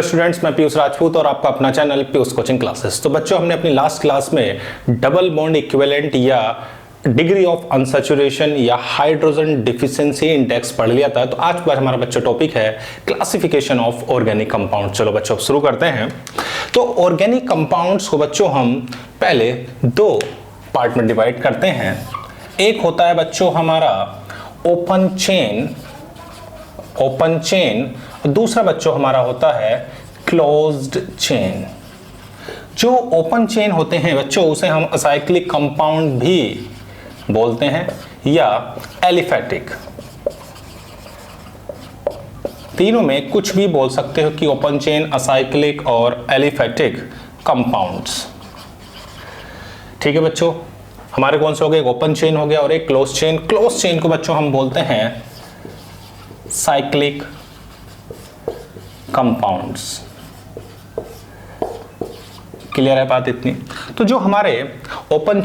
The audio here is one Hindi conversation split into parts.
हेलो स्टूडेंट्स, मैं पीयूष राजपूत और आपका अपना चैनल पीयूष कोचिंग क्लासेस। तो बच्चों, हमने अपनी लास्ट क्लास में डबल बॉन्ड इक्विवेलेंट या डिग्री ऑफ अनसैचुरेशन या हाइड्रोजन डिफिशिएंसी इंडेक्स पढ़ लिया था। तो आज का हमारा बच्चों टॉपिक है क्लासिफिकेशन ऑफ ऑर्गेनिक कंपाउंड। चलो बच्चों शुरू करते हैं। तो ऑर्गेनिक कंपाउंड्स को बच्चों हम पहले दो पार्ट में डिवाइड करते हैं। एक होता है बच्चों हमारा ओपन चेन, दूसरा बच्चों हमारा होता है क्लोज्ड चेन। जो ओपन चेन होते हैं बच्चों, उसे हम असाइक्लिक कंपाउंड भी बोलते हैं या एलिफेटिक। तीनों में कुछ भी बोल सकते हो कि ओपन चेन, असाइक्लिक और एलिफेटिक कंपाउंड्स। ठीक है बच्चों, हमारे कौन से हो गए? एक ओपन चेन हो गया और एक क्लोज चेन। क्लोज चेन को बच्चों हम बोलते हैं साइक्लिक कंपाउंड्स। क्लियर है बात इतनी? तो जो हमारे ओपन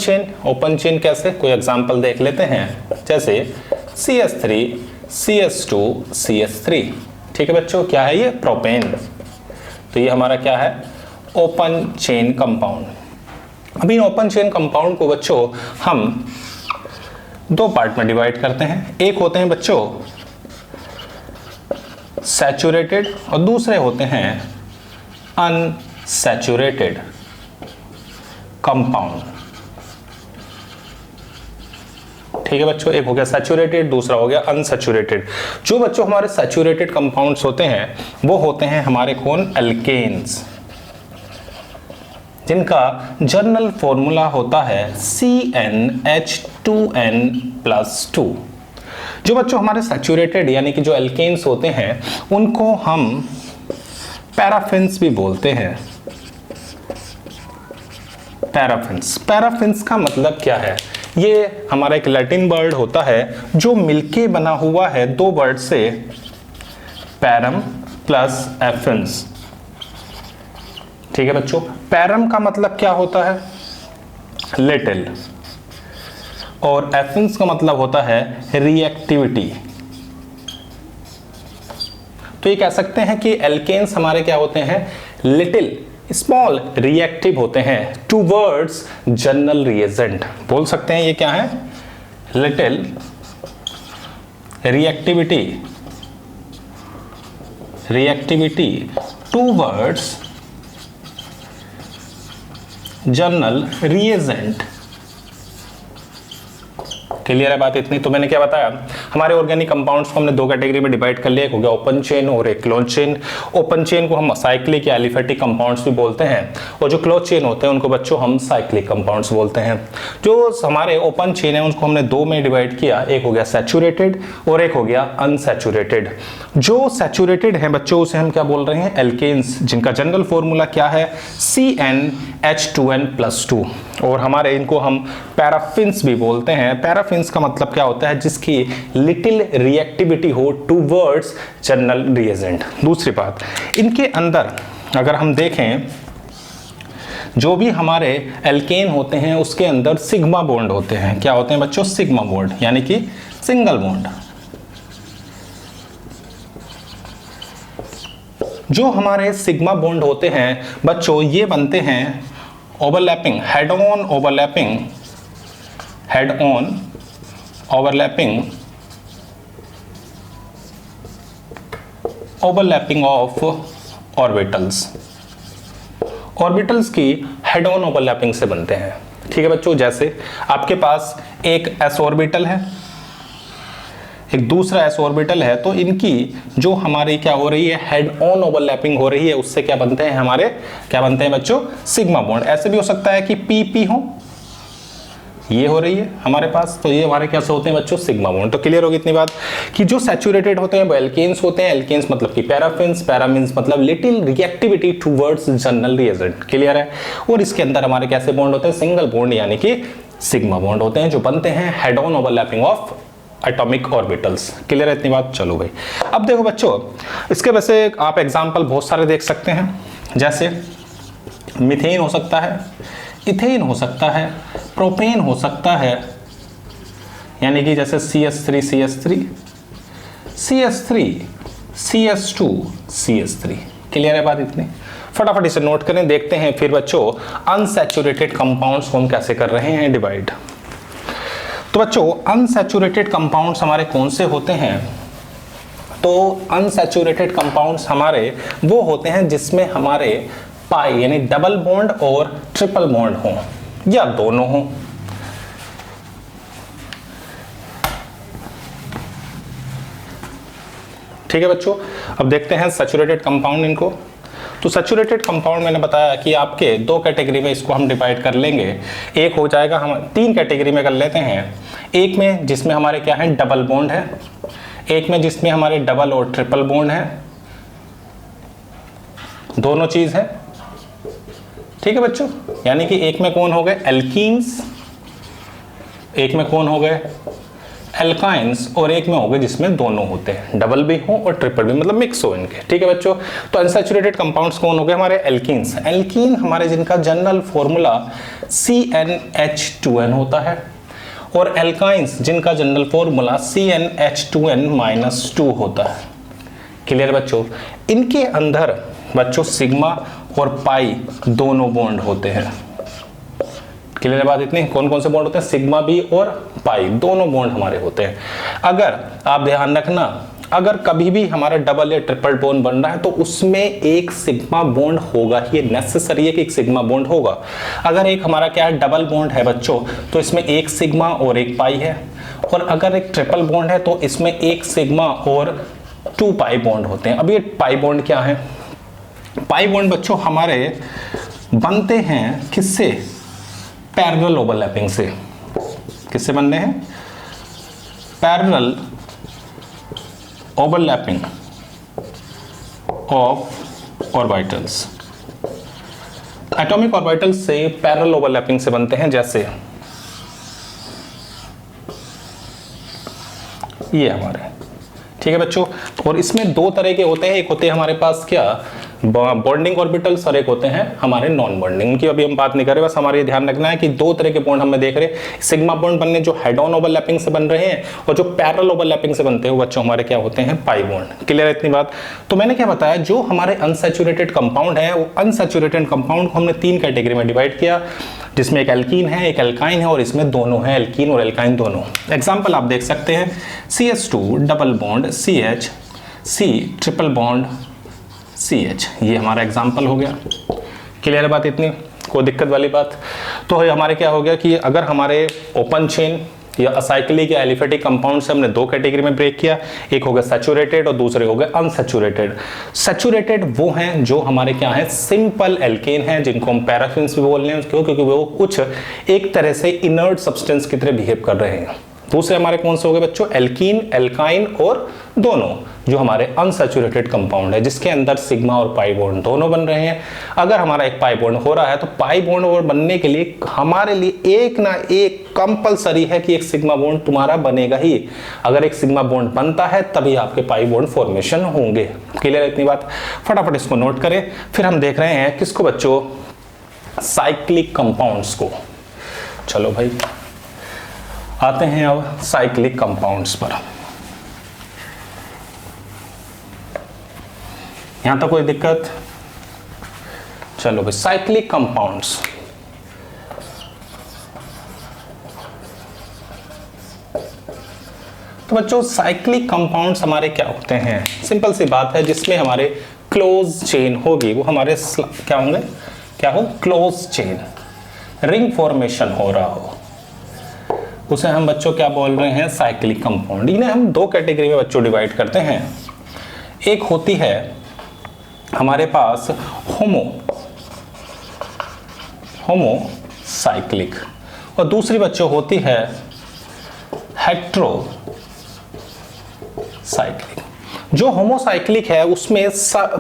चेन कैसे, कोई एग्जांपल देख लेते हैं। जैसे CH3 CH2 CH3। ठीक है बच्चों, क्या है ये? प्रोपेन। तो ये हमारा क्या है? Open chain compound. अभी ओपन चेन कंपाउंड को बच्चों हम दो पार्ट में डिवाइड करते हैं। एक होते हैं बच्चों सैचुरेटेड और दूसरे होते हैं अनसैचुरेटेड कंपाउंड। ठीक है बच्चों, एक हो गया सैचुरेटेड, दूसरा हो गया अनसैचुरेटेड। जो बच्चों हमारे सैचुरेटेड कंपाउंड्स होते हैं वो होते हैं हमारे कौन? एल्केन्स, जिनका जर्नल फॉर्मूला होता है CnH2n+2। जो बच्चों हमारे सैचुरेटेड यानी कि जो एल्केन्स होते हैं उनको हम पैराफिन्स भी बोलते हैं। पैराफिन्स का मतलब क्या है? ये हमारा एक लैटिन वर्ड होता है जो मिलके बना हुआ है दो वर्ड से, पैरम प्लस एफिन्स। ठीक है बच्चों, पैरम का मतलब क्या होता है? लिटिल, और एफिन्स का मतलब होता है रिएक्टिविटी। तो ये कह सकते हैं कि एल्केन्स हमारे क्या होते हैं? लिटिल स्मॉल रिएक्टिव होते हैं टूवर्ड्स जनरल रिएजेंट। बोल सकते हैं ये क्या है? Little reactivity towards general reagent. Clear है बात इतनी? तो मैंने क्या बताया, हमारे ऑर्गेनिक कंपाउंड्स को हमने दो कैटेगरी में डिवाइड कर लिया। एक हो गया ओपन चेन और एक क्लोज चेन। ओपन चेन को हम साइक्लिक या एलिफेटिक कंपाउंड्स भी बोलते हैं और जो क्लोज चेन होते हैं उनको बच्चों हम साइक्लिक कंपाउंड्स बोलते हैं। जो हमारे ओपन चेन है उसको हमने दो में डिवाइड किया। एक हो गया सैचुरेटेड और एक हो गया अनसैचुरेटेड। जो सैचुरेटेड है बच्चों उसे हम क्या बोल रहे हैं? एल्केन्स, जिनका जनरल फॉर्मूला क्या है? CnH2n+2। और हमारे इनको हम पैराफिन्स भी बोलते हैं। पैराफिन्स का मतलब क्या होता है? जिसकी लिटिल रिएक्टिविटी हो टूवर्ड्स जनरल रिएजेंट। दूसरी बात, इनके अंदर अगर हम देखें, जो भी हमारे एल्केन होते हैं उसके अंदर सिग्मा बॉन्ड होते हैं। क्या होते हैं बच्चों? सिग्मा बॉन्ड, यानी कि सिंगल बॉन्ड। जो हमारे सिग्मा बॉन्ड होते हैं बच्चों, ये बनते हैं overlapping, head on overlapping of orbitals की हेड ऑन ओवरलैपिंग से बनते हैं। ठीक है बच्चों, जैसे आपके पास एक s ऑर्बिटल है, एक दूसरा s ऑर्बिटल है, तो इनकी जो हमारी क्या हो रही है? हेड ऑन ओवरलैपिंग हो रही है। उससे क्या बनते हैं? हमारे क्या बनते हैं बच्चों? Sigma bond. ऐसे भी हो सकता है कि PP हो, ये हो रही है हमारे पास, तो ये हमारे कैसे होते हैं बच्चों? Sigma bond. तो क्लियर होगी इतनी बात कि जो सैचुरेटेड होते हैं वो एल्केन्स होते हैं। एल्केन्स मतलब कि पैराफिन्स, पैरामिन्स मतलब little reactivity towards general reagent. Clear है? और इसके अंदर हमारे कैसे बॉन्ड होते हैं? सिंगल बॉन्ड, यानी कि सिग्मा बॉन्ड होते हैं, जो बनते हैं head on overlapping of atomic orbitals. Clear है इतनी बात? चलो भाई, अब देखो बच्चों, इसके वैसे आप एग्जाम्पल बहुत सारे देख सकते हैं। जैसे मीथेन हो सकता है, इथेन हो सकता है, प्रोपेन हो सकता है, यानी कि जैसे CH3 CH3 CH3 CH2 CH3। Clear है बात इतनी? फटाफट इसे नोट करें, देखते हैं फिर बच्चों अनसैचुरेटेड कंपाउंड्स को हम कैसे कर रहे हैं डिवाइड। तो बच्चों अनसैचुरेटेड कंपाउंड्स हमारे कौन से होते हैं? तो अनसैचुरेटेड कंपाउंड्स हमारे वो होते हैं जिसमें हमारे पाई यानी डबल बॉन्ड और ट्रिपल बॉन्ड हो या दोनों हो। ठीक है बच्चों, अब देखते हैं सैचुरेटेड कंपाउंड इनको। तो सैचुरेटेड कंपाउंड मैंने बताया कि आपके दो कैटेगरी में इसको हम डिवाइड कर लेंगे। एक हो जाएगा, हम तीन कैटेगरी में कर लेते हैं। एक में जिसमें हमारे क्या है डबल बॉन्ड है, एक में जिसमें हमारे डबल और ट्रिपल बॉन्ड है, दोनों चीज है। ठीक है बच्चों, यानी कि एक में कौन हो गए एल्कीन्स, एक में कौन हो गए एल्काइंस, और एक में हो गए जिसमें दोनों होते हैं, डबल भी हो और ट्रिपल भी, मतलब मिक्स हो इनके। ठीक है बच्चों, तो अनसैचुरेटेड कंपाउंड्स कौन हो गए हमारे एल्कीन्स। एल्कीन हमारे जिनका जनरल फॉर्मूला CnH2n होता है, और एल्काइंस जिनका जनरल फॉर्मूला CnH2n-2 होता है। क्लियर बच्चों, इनके अंदर बच्चों सिग्मा और पाई दोनों बॉन्ड होते हैं। क्लियर बात इतनी? कौन कौन से बॉन्ड होते हैं? सिग्मा बी और पाई दोनों बॉन्ड हमारे होते हैं। अगर आप ध्यान रखना, अगर कभी भी हमारा डबल या ट्रिपल बॉन्ड बन रहा है तो उसमें एक सिग्मा बॉन्ड होगा, ये नेसेसरी है कि एक सिग्मा बॉन्ड होगा। अगर एक हमारा क्या है डबल बॉन्ड है बच्चों, तो इसमें एक सिग्मा और एक पाई है, और अगर एक ट्रिपल बॉन्ड है तो इसमें एक सिग्मा और 2 पाई बॉन्ड होते हैं। अब ये पाई बॉन्ड क्या है? पाई बॉन्ड बच्चों हमारे बनते हैं किससे? पैरेलल ओवरलैपिंग से। किससे बनते हैं? Parallel overlapping of orbitals. Atomic orbitals से पैरेलल ओवरलैपिंग से बनते हैं, जैसे ये हमारे। ठीक है बच्चों, और इसमें दो तरह के होते हैं, एक होते हैं हमारे पास क्या बॉन्डिंग ऑर्बिटल्स, और एक होते हैं हमारे नॉन बॉन्डिंग। उनकी अभी हम बात नहीं कर रहे, बस हमारे ध्यान रखना है कि दो तरह के बॉन्ड हमें देख रहे हैं। सिग्मा बॉन्ड बनने जो हेड ऑन ओवरलैपिंग से बन रहे हैं, और जो पैरेलल ओवरलैपिंग से बनते हैं वो बच्चों हमारे क्या होते हैं पाई बॉन्ड। क्लियर है इतनी बात? तो मैंने क्या बताया, जो हमारे अनसैचुरेटेड कंपाउंड है वो अनसैचुरेटेड कंपाउंड को हमने तीन कैटेगरी में डिवाइड किया, जिसमें एक एल्कीन है, एक एल्काइन है, और इसमें दोनों है एल्कीन और एल्काइन दोनों। एग्जाम्पल आप देख सकते हैं CH2 double bond CH, C triple bond CH, ये हमारा एग्जाम्पल हो गया। क्लियर है बात इतनी? कोई दिक्कत वाली बात? तो हमारे क्या हो गया कि अगर हमारे ओपन चेन या असाइक्लिक या एलिफेटिक कंपाउंड से हमने दो कैटेगरी में ब्रेक किया, एक हो गया सैचुरेटेड और दूसरे हो गए अनसैचुरेटेड। सैचुरेटेड वो हैं जो हमारे क्या है सिंपल एल्केन हैं, जिनको हम पैराफिन्स भी बोल रहे हैं, क्यों? क्योंकि वो कुछ एक तरह से इनर्ट सब्सटेंस की तरह बिहेव कर रहे हैं। दूसरे हमारे कौन से हो गए बच्चों? एल्कीन, एल्काइन और दोनों, जो हमारे अनसैचुरेटेड कंपाउंड है, जिसके अंदर सिग्मा और पाई बॉन्ड दोनों बन रहे हैं। अगर हमारा एक पाई बॉन्ड हो रहा है तो पाई बॉन्ड और बनने के लिए हमारे लिए एक ना एक कंपलसरी है कि एक सिग्मा बॉन्ड तुम्हारा बनेगा ही। अगर एक सिग्मा बॉन्ड बनता है तभी आपके पाई बॉन्ड फॉर्मेशन होंगे। क्लियर है इतनी बात? फटाफट इसको नोट करें। फिर हम देख रहे हैं किसको बच्चों? साइक्लिक कंपाउंड्स को। चलो भाई आते हैं अब साइक्लिक कंपाउंड्स पर। यहां तक कोई दिक्कत? चलो भाई साइक्लिक कंपाउंड्स। तो बच्चों साइक्लिक कंपाउंड्स हमारे क्या होते हैं? सिंपल सी बात है, जिसमें हमारे क्लोज चेन होगी, वो हमारे क्या होंगे? क्या हो? क्लोज चेन, रिंग फॉर्मेशन हो रहा हो, उसे हम बच्चों क्या बोल रहे हैं? Cyclic compound. इन्हें हम दो कैटेगरी में बच्चों डिवाइड करते हैं। एक होती है हमारे पास होमोसाइक्लिक, और दूसरी बच्चों होती है हेट्रोसाइक्लिक। जो होमोसाइक्लिक है उसमें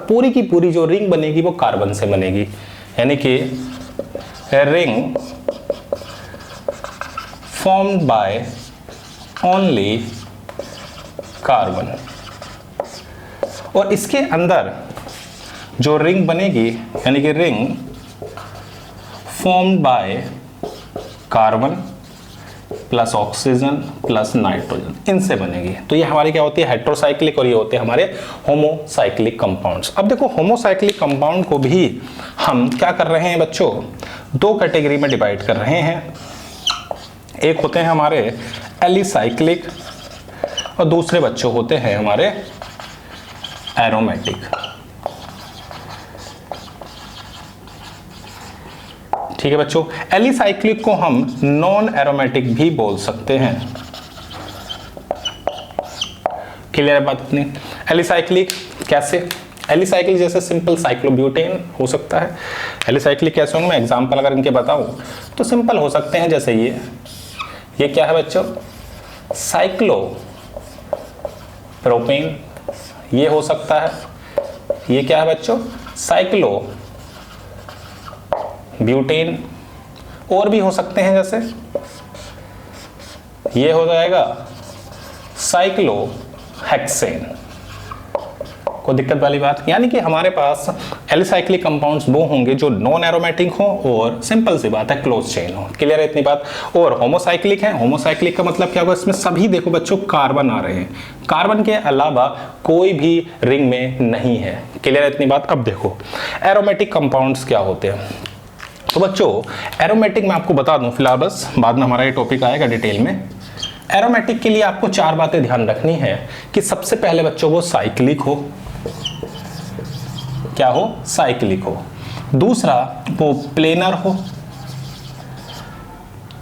पूरी की पूरी जो रिंग बनेगी वो कार्बन से बनेगी, यानी कि ring formed by only carbon। और इसके अंदर जो रिंग बनेगी, यानी कि ring formed by carbon plus oxygen plus nitrogen, इनसे बनेगी। तो ये हमारी क्या होती है, हेट्रोसाइक्लिक, और ये होते हैं हमारे होमोसाइक्लिक कंपाउंड्स। अब देखो होमोसाइक्लिक कंपाउंड को भी हम क्या कर रहे हैं बच्चों, दो कैटेगरी में डिवाइड कर रहे हैं। एक होते हैं हमारे एलिसाइक्लिक और दूसरे बच्चों होते हैं हमारे एरोमेटिक। ठीक है बच्चों, एलिसाइक्लिक को हम नॉन एरोमेटिक भी बोल सकते हैं। क्लियर है बात इतनी। एलिसाइक्लिक कैसे, एलिसाइक्लिक जैसे सिंपल साइक्लोब्यूटेन हो सकता है। एलिसाइक्लिक कैसे होंगे, मैं एग्जांपल अगर इनके बताऊं तो सिंपल हो सकते हैं, जैसे ये क्या है बच्चों, साइक्लो प्रोपेन, ये हो सकता है। ये क्या है बच्चों, साइक्लो ब्यूटेन। और भी हो सकते हैं, जैसे ये हो जाएगा साइक्लो हेक्सेन। कोई दिक्कत वाली बात, यानी कि हमारे पास एलिसाइक्लिक कंपाउंड्स वो होंगे जो नॉन एरोमेटिक हो और सिंपल सी बात है क्लोज चेन हो। क्लियर है इतनी बात। और होमोसाइक्लिक है, होमोसाइक्लिक का मतलब क्या होगा, इसमें सभी देखो बच्चों कार्बन आ रहे हैं, कार्बन के अलावा कोई भी रिंग में नहीं है। क्लियर है इतनी बात। अब देखो एरोमेटिक कंपाउंड्स क्या होते हैं। तो बच्चों एरोमेटिक मैं आपको बता दूं फिलहाल, बस बाद में हमारा ये टॉपिक आएगा डिटेल में। एरोमेटिक के लिए आपको चार बातें ध्यान रखनी है कि सबसे पहले बच्चों वो साइक्लिक हो, क्या हो, साइक्लिक हो। दूसरा वो प्लेनर हो।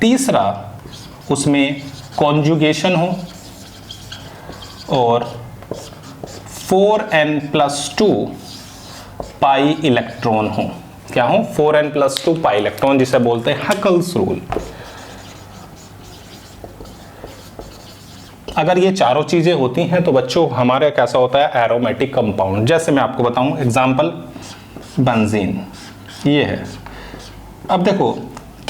तीसरा उसमें कॉन्जुगेशन हो। और 4n+2 पाई इलेक्ट्रॉन हो। क्या हो, 4n+2 पाई इलेक्ट्रॉन, जिसे बोलते हैं हकल्स रूल। अगर ये चारों चीजें होती हैं तो बच्चों हमारे कैसा होता है एरोमेटिक कंपाउंड। जैसे मैं आपको बताऊं एग्जांपल, बेंजीन ये है। अब देखो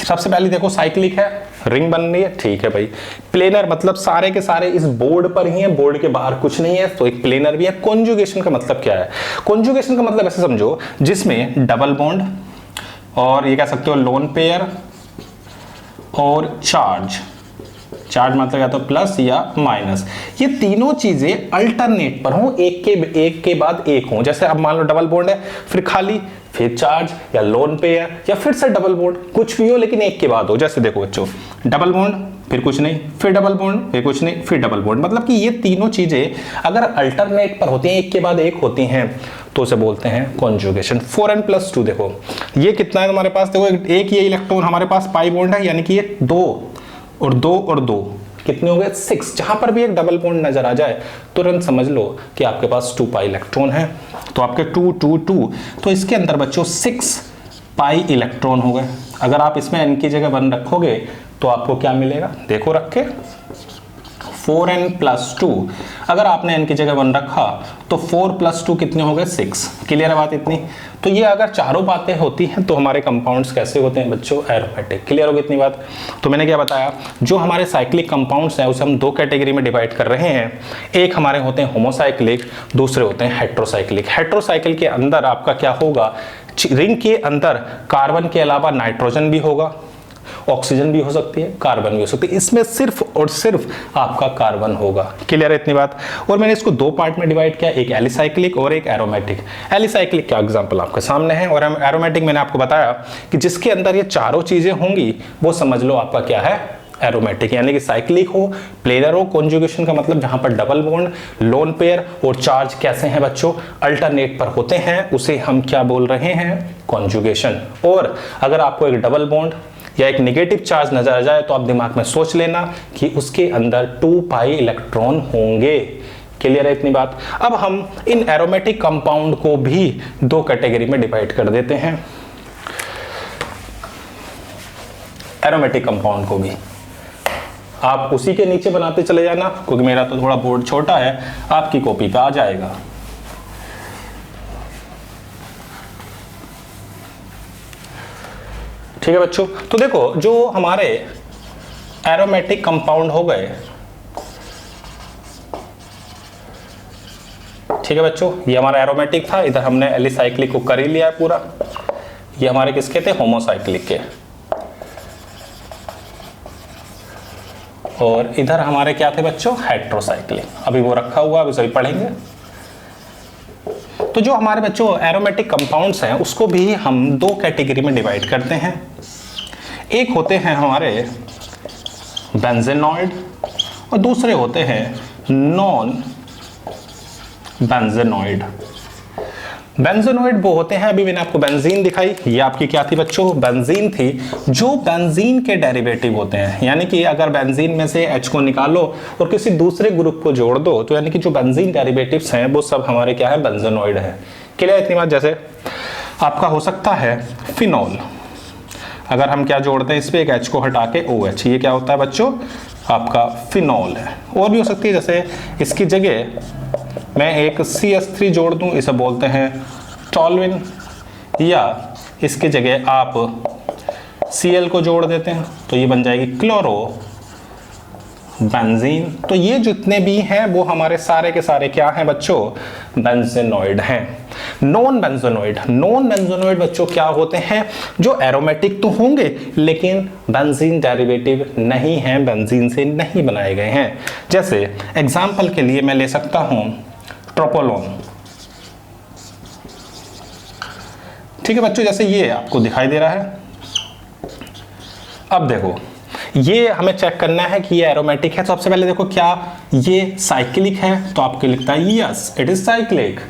सबसे पहले देखो साइक्लिक है, रिंग बन रही है, ठीक है भाई। प्लेनर मतलब सारे के सारे इस बोर्ड पर ही है, बोर्ड के बाहर कुछ नहीं है, तो एक प्लेनर भी है। कॉन्जुगेशन का मतलब क्या है, कॉन्जुगेशन का मतलब ऐसे समझो जिसमें डबल बॉन्ड और ये कह सकते हो लोन पेयर और चार्ज मतलब या तो प्लस या माइनस, ये तीनों चीजें अल्टरनेट पर हो, एक के बाद एक हो। जैसे अब मान लो डबल बॉन्ड है, फिर खाली, फिर चार्ज या लोन पेयर या फिर से डबल बॉन्ड, कुछ भी हो लेकिन एक के बाद हो। जैसे देखो बच्चों डबल बॉन्ड फिर कुछ नहीं, फिर डबल बॉन्ड फिर कुछ नहीं, फिर डबल बॉन्ड, मतलब कि ये तीनों चीजें अगर अल्टरनेट पर होती हैं, एक के बाद एक होती हैं, तो उसे बोलते हैं कॉन्जुगेशन। 4n+2 देखो ये कितना है हमारे पास, देखो एक ये इलेक्ट्रॉन हमारे पास पाई बॉन्ड है, यानी कि ये 2 और 2 और 2 कितने हो गए 6। जहां पर भी एक डबल बॉन्ड नजर आ जाए तुरंत समझ लो कि आपके पास 2 पाई इलेक्ट्रॉन है। तो आपके 2 2 2, तो इसके अंदर बच्चों 6 पाई इलेक्ट्रॉन हो गए। अगर आप इसमें n की जगह 1 रखोगे तो आपको क्या मिलेगा, देखो रख के 4n+2, अगर आपने n की जगह 1 रखा तो 4+2 कितने हो गए 6। क्लियर है बात इतनी। तो ये अगर चारों बातें होती हैं तो हमारे कंपाउंड्स कैसे होते हैं बच्चों, एरोमेटिक। क्लियर होगी इतनी बात। तो मैंने क्या बताया, जो हमारे साइक्लिक कंपाउंड्स हैं उसे हम दो कैटेगरी में डिवाइड कर रहे हैं। एक हमारे होते हैं होमोसाइक्लिक, दूसरे होते हैं हेट्रोसाइक्लिक। हेट्रोसाइक्लिक के अंदर आपका क्या होगा, रिंग के अंदर कार्बन के अलावा नाइट्रोजन भी होगा, ऑक्सीजन भी हो सकती है, कार्बन भी हो सकती है, इसमें सिर्फ और सिर्फ आपका कार्बन होगा। क्लियर है इतनी बात। और मैंने इसको दो पार्ट में डिवाइड किया, एक एलिसाइक्लिक और एक एरोमेटिक। एलिसाइक्लिक का एग्जांपल आपके सामने है, और एरोमेटिक मैंने आपको बताया कि जिसके अंदर ये चारों चीजें होंगी वो समझ लो आपका क्या है, एरोमेटिक। यानी कि साइक्लिक हो, प्लेनर हो, कॉन्जुगेशन का मतलब जहां पर डबल बॉन्ड, लोन पेयर और चार्ज कैसे हैं बच्चों, अल्टरनेट पर होते हैं, उसे हम क्या बोल रहे हैं, कॉन्जुगेशन। और अगर आपको एक डबल बॉन्ड या एक नेगेटिव चार्ज नजर आ जाए तो आप दिमाग में सोच लेना कि उसके अंदर 2 पाई इलेक्ट्रॉन होंगे। क्लियर है इतनी बात। अब हम इन एरोमेटिक कंपाउंड को भी दो कैटेगरी में डिवाइड कर देते हैं। एरोमेटिक कंपाउंड को भी आप उसी के नीचे बनाते चले जाना, क्योंकि मेरा तो थोड़ा बोर्ड छोटा है, आपकी कॉपी पे आ जाएगा। ठीक है बच्चों। तो देखो जो हमारे एरोमेटिक कंपाउंड हो गए, ठीक है बच्चों, ये हमारा एरोमेटिक था, इधर हमने एलिसाइक्लिक को कर ही लिया है पूरा। ये हमारे किसके थे, होमोसाइक्लिक के। और इधर हमारे क्या थे बच्चों, हेट्रोसाइक्लिक। अभी वो रखा हुआ, अभी सभी पढ़ेंगे। तो जो हमारे बच्चों एरोमेटिक कंपाउंड्स हैं उसको भी हम दो कैटेगरी में डिवाइड करते हैं। एक होते हैं हमारे बेंजेनॉइड और दूसरे होते हैं नॉन बेंजेनॉइड। बेंजेनॉइड वो होते हैं, अभी मैंने आपको बेंजीन दिखाई, ये आपकी क्या थी बच्चों, बेंजीन थी, जो बेंजीन के डेरिवेटिव होते हैं। यानी कि अगर बेंजीन में से H को निकालो और किसी दूसरे ग्रुप को जोड़ दो तो यानी कि जो बेंजीन डेरिवेटिव्स हैं वो सब हमारे क्या है, बेंजेनॉइड है। क्लियर इतनी बात। जैसे आपका हो सकता है फिनॉल, अगर हम क्या जोड़ते हैं इस पे, एक H को हटा के OH, ये क्या होता है बच्चों, आपका फिनॉल है। और भी हो सकती है, जैसे इसकी जगह मैं एक CH3 जोड़ दूं, इसे बोलते हैं टॉल्विन, या इसकी जगह आप Cl को जोड़ देते हैं तो ये बन जाएगी क्लोरो बेंजीन। तो ये जितने भी हैं वो हमारे सारे के सारे क्या हैं बच्चों, बेंजेनॉइड हैं। नॉन बेंजेनॉइड बच्चों क्या होते हैं, जो एरोमेटिक तो होंगे लेकिन बेंजीन डेरिवेटिव नहीं हैं, बेंजीन से नहीं बनाए गए हैं। जैसे एग्जांपल के लिए मैं ले सकता हूं ट्रोपोलोन। ठीक है बच्चों, जैसे ये आपको दिखाई दे रहा है। अब देखो ये हमें चेक करना है कि ये एरोमेटिक है, तो सबसे पहले देखो क्या ये साइक्लिक है, तो आपको लिखता है यस इट इज साइक्लिक।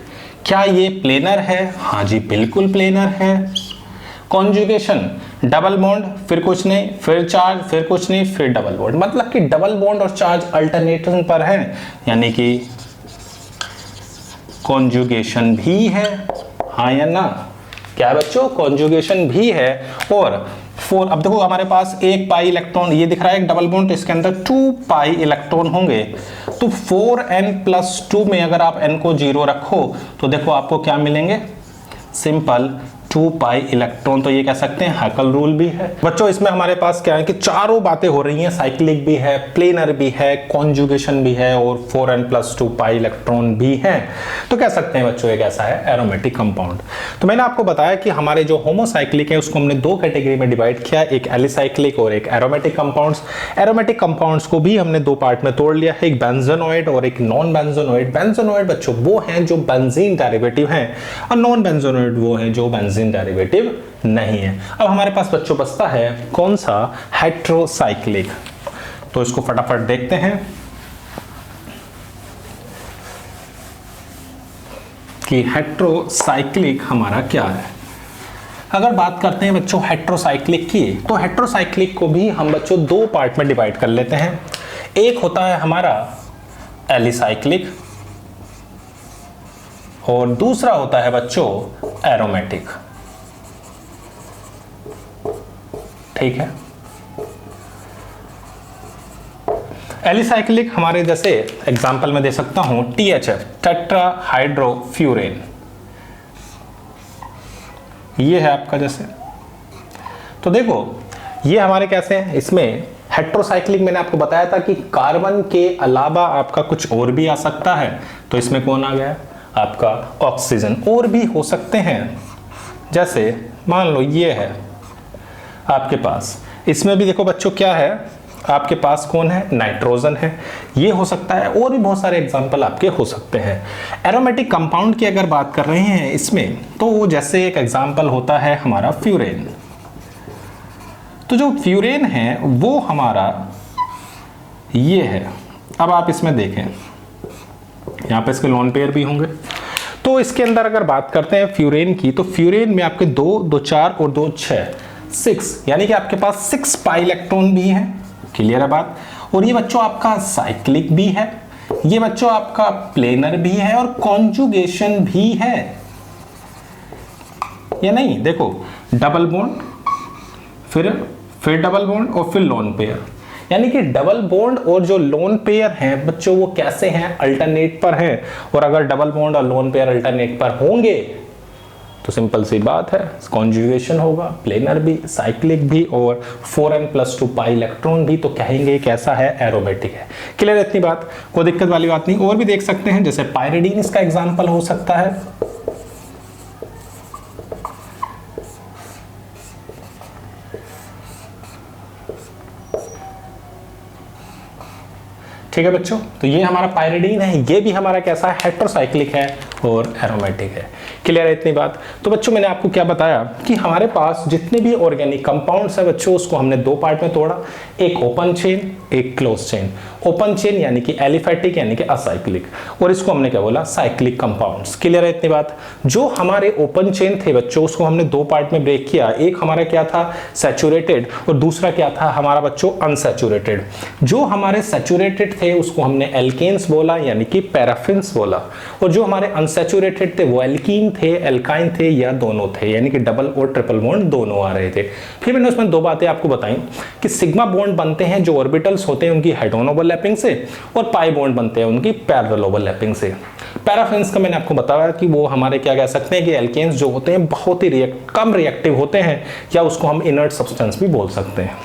क्या ये प्लेनर है, हाँ जी बिल्कुल प्लेनर है। कॉन्जुगेशन, डबल बॉन्ड, फिर कुछ नहीं, फिर चार्ज, फिर कुछ नहीं, फिर डबल बॉन्ड, मतलब कि डबल बॉन्ड और चार्ज अल्टरनेटिव पर है, यानी कि कॉन्जुगेशन भी है, हाँ या ना। क्या है बच्चों, कॉन्जुगेशन भी है। और 4, अब देखो हमारे पास एक पाई इलेक्ट्रॉन, ये दिख रहा है एक डबल बॉन्ड, तो इसके अंदर 2 पाई इलेक्ट्रॉन होंगे। तो 4n+2 में अगर आप n को 0 रखो तो देखो आपको क्या मिलेंगे, सिंपल 2 पाई इलेक्ट्रॉन। तो ये कह सकते हैं हैकल रूल भी है। बच्चों इसमें हमारे पास क्या है कि चारों बातें हो रही हैं, साइक्लिक भी है, प्लेनर भी है, कॉन्जुगेशन भी है और 4n+2 पाई इलेक्ट्रॉन भी है। तो कह सकते हैं बच्चों एक ऐसा है एरोमेटिक कंपाउंड। तो मैंने आपको बताया कि हमारे जो होमोसाइक्लिक है उसको हमने दो कैटेगरी में डिवाइड किया, एक एलिसाइक्लिक और एक एरोमेटिक कंपाउंड्स। एरोमेटिक कंपाउंड्स को भी हमने दो पार्ट में तोड़ लिया है, एक बेंजेनॉइड और एक नॉन बेंजेनॉइड। बेंजेनॉइड बच्चों वो हैं जो बेंजीन डेरिवेटिव हैं और नॉन बेंजेनॉइड वो हैं जो बेंजीन डेरिवेटिव नहीं है। अब हमारे पास बच्चों बचता है कौन सा, हेट्रोसाइक्लिक। तो इसको फटाफट देखते हैं कि हेट्रोसाइक्लिक हमारा क्या है। अगर बात करते हैं बच्चों हेट्रोसाइक्लिक की, तो हेट्रोसाइक्लिक को भी हम बच्चों दो पार्ट में डिवाइड कर लेते हैं। एक होता है हमारा एलिसाइक्लिक और दूसरा होता है बच्चों एरोमेटिक। ठीक है, एलिसाइक्लिक हमारे जैसे एग्जांपल में दे सकता हूं THF, टेट्राहाइड्रोफ्यूरेन, ये है आपका जैसे। तो देखो ये हमारे कैसे हैं, इसमें हेट्रोसाइक्लिक मैंने आपको बताया था कि कार्बन के अलावा आपका कुछ और भी आ सकता है। तो इसमें कौन आ गया, आपका ऑक्सीजन। और भी हो सकते हैं, जैसे मान लो ये है आपके पास, इसमें भी देखो बच्चों क्या है आपके पास, कौन है, नाइट्रोजन है। ये हो सकता है, और भी बहुत सारे एग्जांपल आपके हो सकते हैं। एरोमेटिक कंपाउंड की अगर बात कर रहे हैं इसमें, तो जैसे एक एग्जांपल होता है हमारा फ्यूरेन। तो जो फ्यूरेन है वो हमारा ये है। अब आप इसमें देखें, यहाँ पे इसके लोन पेयर भी होंगे। तो इसके अंदर अगर बात करते हैं फ्यूरेन की, तो फ्यूरेन में आपके 2, 2 4 और 2 6, 6, यानी कि आपके पास 6 पाई इलेक्ट्रॉन भी है। क्लियर है बात। और ये बच्चों आपका साइक्लिक भी है, ये बच्चों आपका प्लेनर भी है और कॉन्जुगेशन भी है या नहीं। देखो डबल बॉन्ड, फिर डबल बॉन्ड और फिर लोन पेयर, यानी कि डबल बॉन्ड और जो लोन पेयर हैं बच्चों वो कैसे हैं, अल्टरनेट पर हैं। और अगर डबल बॉन्ड और लोन पेयर अल्टरनेट पर होंगे तो सिंपल सी बात है कॉन्जुगेशन होगा, प्लेनर भी, साइक्लिक भी और 4n+2 पाई इलेक्ट्रॉन भी। तो कहेंगे कैसा है, एरोमेटिक है। क्लियर इतनी बात, कोई दिक्कत वाली बात नहीं। और भी देख सकते हैं, जैसे पायरिडीन इसका एग्जांपल हो सकता है। ठीक है बच्चों, तो ये हमारा पायरिडीन है, ये भी हमारा कैसा है, हेटेरोसाइक्लिक है और एरोमेटिक है। क्लियर है इतनी बात। तो बच्चों मैंने आपको क्या बताया कि हमारे पास जितने भी ऑर्गेनिक कंपाउंड्स है बच्चों, उसको हमने दो पार्ट में तोड़ा, एक ओपन चेन, एक क्लोज चेन। ओपन चेन यानी कि एलिफैटिक यानी कि असाइक्लिक, और इसको हमने क्या बोला, साइक्लिक कंपाउंड्स। क्लियर है इतनी बात। जो हमारे ओपन चेन थे बच्चों, उसको हमने दो पार्ट में ब्रेक किया, एक हमारा क्या था, सैचुरेटेड, और दूसरा क्या था हमारा बच्चों, अनसैचुरेटेड। जो हमारे सैचुरेटेड थे उसको हमने एल्केन्स बोला यानी कि पैराफिन्स बोला, और जो हमारे अनसैचुरेटेड थे वो एल्कीन थे, एल्काइन थे, या दोनों थे, यानी कि डबल और ट्रिपल बॉन्ड दोनों आ रहे थे। फिर मैंने उसमें दो बातें आपको बताई कि सिग्मा बॉन्ड बनते हैं जो ऑर्बिटल्स होते हैं उनकी हेड ऑन ओवरलैपिंग से, और पाई बॉन्ड बनते हैं उनकी पैरेलल ओवरलैपिंग से। पैराफिन्स का मैंने आपको बताया कि वो हमारे क्या कह सकते हैं कि एल्केन्स जो होते हैं बहुत ही कम रिएक्टिव होते हैं, या उसको हम इनर्ट सब्सटेंस भी बोल सकते हैं।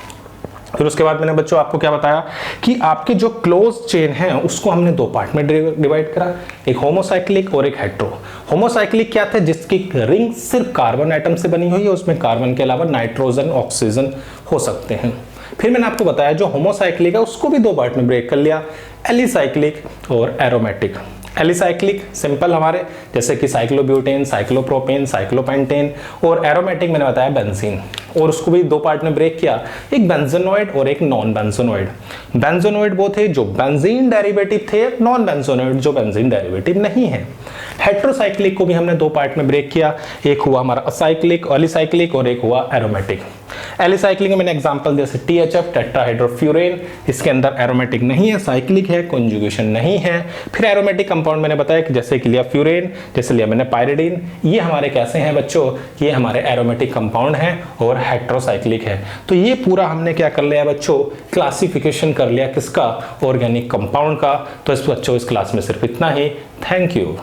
फिर उसके बाद मैंने बच्चों आपको क्या बताया कि आपके जो क्लोज चेन है उसको हमने दो पार्ट में डिवाइड करा, एक होमोसाइक्लिक और एक हेट्रो। होमोसाइक्लिक क्या था, जिसकी रिंग सिर्फ कार्बन एटम से बनी हुई है, उसमें कार्बन के अलावा नाइट्रोजन, ऑक्सीजन हो सकते हैं। फिर मैंने आपको बताया जो होमोसाइक्लिक है उसको भी दो पार्ट में ब्रेक कर लिया, एलिसाइक्लिक और एरोमेटिक। एलिसाइक्लिक सिंपल हमारे जैसे कि साइक्लोब्यूटेन, साइक्लोप्रोपेन, साइक्लोपेंटेन, और एरोमेटिक मैंने बताया बेंजीन, और उसको भी दो पार्ट में ब्रेक किया, एक बेंजोनॉइड और एक नॉन बेंजोनॉइड। बेंजोनॉइड वो थे जो बेंजीन डेरिवेटिव थे, नॉन बेंजोनॉइड जो बेंजीन डेरिवेटिव नहीं है। हेट्रोसाइक्लिक को भी हमने दो पार्ट में ब्रेक किया, एक हुआ हमारा असाइक्लिक, एलिसाइक्लिक, और एक हुआ एरोमेटिक। एलिसाइक्लिक में मैंने एग्जांपल जैसे THF टेट्राहाइड्रोफ्यूरेन, इसके अंदर एरोमेटिक नहीं है, साइक्लिक है, कंजुगेशन नहीं है। फिर एरोमेटिक कंपाउंड मैंने बताया कि जैसे कि लिया फ्यूरेन, जैसे लिया मैंने पायरिडीन, ये हमारे कैसे हैं बच्चों, ये हमारे एरोमेटिक कंपाउंड हैं और हेट्रोसाइक्लिक है। तो ये पूरा हमने क्या कर लिया बच्चों, क्लासिफिकेशन कर लिया किसका, ऑर्गेनिक कंपाउंड का। तो इस बच्चों इस क्लास में सिर्फ इतना ही। Thank you.